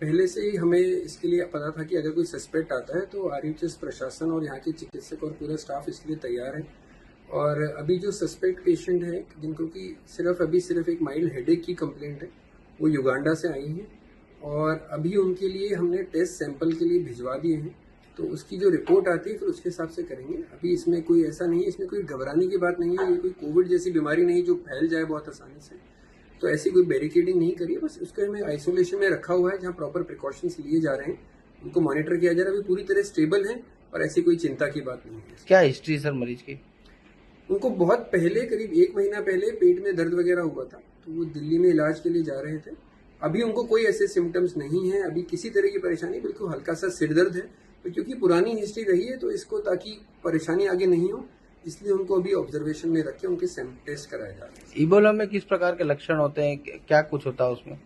पहले से ही हमें इसके लिए पता था कि अगर कोई सस्पेक्ट आता है तो आरएचएस प्रशासन और यहाँ के चिकित्सक और पूरा स्टाफ इसके लिए तैयार है। और अभी जो सस्पेक्ट पेशेंट है जिनको कि सिर्फ एक माइल्ड हेडेक की कंप्लेंट है, वो युगांडा से आई हैं और अभी उनके लिए हमने टेस्ट सैंपल के लिए भिजवा दिए हैं। तो उसकी जो रिपोर्ट आती है फिर उसके हिसाब से करेंगे। अभी इसमें कोई ऐसा नहीं है, इसमें कोई घबराने की बात नहीं है। ये कोई कोविड जैसी बीमारी नहीं जो फैल जाए बहुत आसानी से। तो ऐसी कोई बैरिकेडिंग नहीं करिए, बस उसके हमें आइसोलेशन में रखा हुआ है जहाँ प्रॉपर प्रिकॉशंस लिए जा रहे हैं, उनको मॉनिटर किया जा रहा है। अभी पूरी तरह स्टेबल है और ऐसी कोई चिंता की बात नहीं है। क्या हिस्ट्री सर मरीज की? उनको बहुत पहले, करीब 1 महीना पहले पेट में दर्द वगैरह हुआ था, तो वो दिल्ली में इलाज के लिए जा रहे थे। अभी उनको कोई ऐसे सिम्टम्स नहीं है, अभी किसी तरह की परेशानी, बिल्कुल हल्का सा सिर दर्द है। तो क्योंकि पुरानी हिस्ट्री रही है तो इसको, ताकि परेशानी आगे नहीं हो, इसलिए उनको अभी ऑब्जर्वेशन में रख के उनके टेस्ट कराए जा रहे हैं। इबोला में किस प्रकार के लक्षण होते हैं, क्या कुछ होता है उसमें?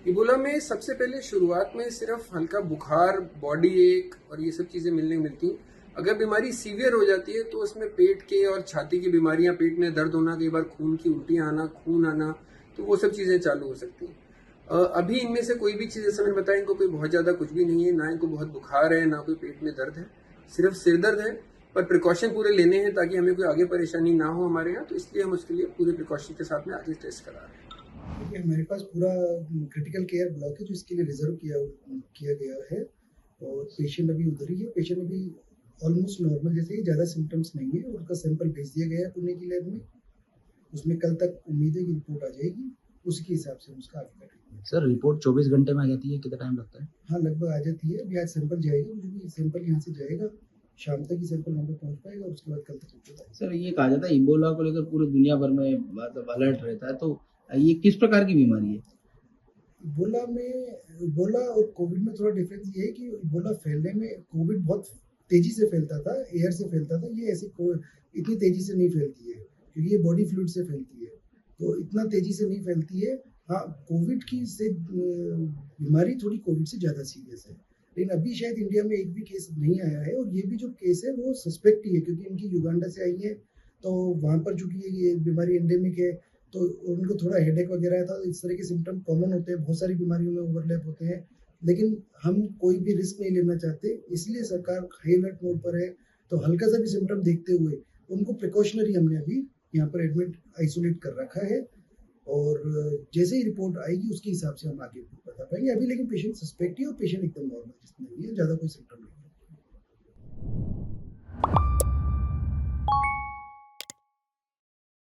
इबोला में सबसे पहले शुरुआत में सिर्फ हल्का बुखार, बॉडी एक और ये सब चीज़ें मिलने मिलती हैं। अगर बीमारी सीवियर हो जाती है तो उसमें पेट के और छाती की बीमारियां, पेट में दर्द होना, कई बार खून की उल्टियां आना, खून आना, तो वो सब चीज़ें चालू हो सकती हैं। अभी इनमें से कोई भी चीज़, जैसे मैंने बताया, इनको कोई बहुत ज़्यादा कुछ भी नहीं है, ना इनको बहुत बुखार है, ना कोई पेट में दर्द है, सिर्फ सिर दर्द है। पर प्रिकॉशन पूरे लेने हैं ताकि हमें कोई आगे परेशानी ना हो हमारे यहाँ, तो इसलिए हम उसके लिए पूरे प्रिकॉशन के साथ में आगे टेस्ट करा रहे हैं। देखिए, हमारे पास पूरा क्रिटिकल केयर ब्लॉक है जो इसके लिए रिजर्व किया गया है और पेशेंट अभी उधर ही है। पेशेंट अभी ऑलमोस्ट नॉर्मल जैसे ही, ज़्यादा सिम्टम्स नहीं है। उनका सैंपल भेज दिया गया है पुणे की लैब में। उसमें कल तक उम्मीद है कि रिपोर्ट आ जाएगी, उसके हिसाब से उसका आगे का ट्रीटमेंट। सर रिपोर्ट 24 घंटे में आ जाती है, कितना टाइम लगता है? हाँ, लगभग आ जाती है। अभी आज सैंपल जाएगा, जो भी सैंपल यहाँ से जाएगा शाम तक ही सैंपल वहाँ पे पहुँच पाएगा, उसके बाद कल तक रिपोर्ट आएगी। सर ये कहा जाता है इबोला को लेकर पूरी दुनिया भर में मतलब अलर्ट रहता है, तो ये किस प्रकार की बीमारी है? इबोला और कोविड में थोड़ा डिफरेंस ये है कि इबोला फैलने में, कोविड बहुत तेजी से फैलता था, एयर से फैलता था। ये ऐसे इतनी तेजी से नहीं फैलती है क्योंकि ये बॉडी फ्लूइड से फैलती है, तो इतना तेजी से नहीं फैलती है। हाँ, कोविड की से बीमारी थोड़ी कोविड से ज़्यादा सीरियस है, लेकिन अभी शायद इंडिया में एक भी केस नहीं आया है। और ये भी जो केस है वो सस्पेक्ट ही है क्योंकि इनकी युगांडा से आई है, तो वहाँ पर चूंकि ये बीमारी एंडेमिक है तो उनको थोड़ा हेडेक वगैरह था। इस तरह के सिम्टम कॉमन होते हैं, बहुत सारी बीमारियों में ओवरलैप होते हैं, लेकिन हम कोई भी रिस्क नहीं लेना चाहते, इसलिए सरकार हाई अलर्ट मोड पर है। तो हल्का सा भी सिम्टम देखते हुए उनको प्रिकॉशनरी हमने अभी यहाँ पर एडमिट, आइसोलेट कर रखा है और जैसे ही रिपोर्ट आएगी उसके हिसाब से हम आगे बता पाएंगे। अभी लेकिन पेशेंट सस्पेक्ट है और पेशेंट एकदम नॉर्मल नहीं है, ज़्यादा कोई सिम्टम नहीं।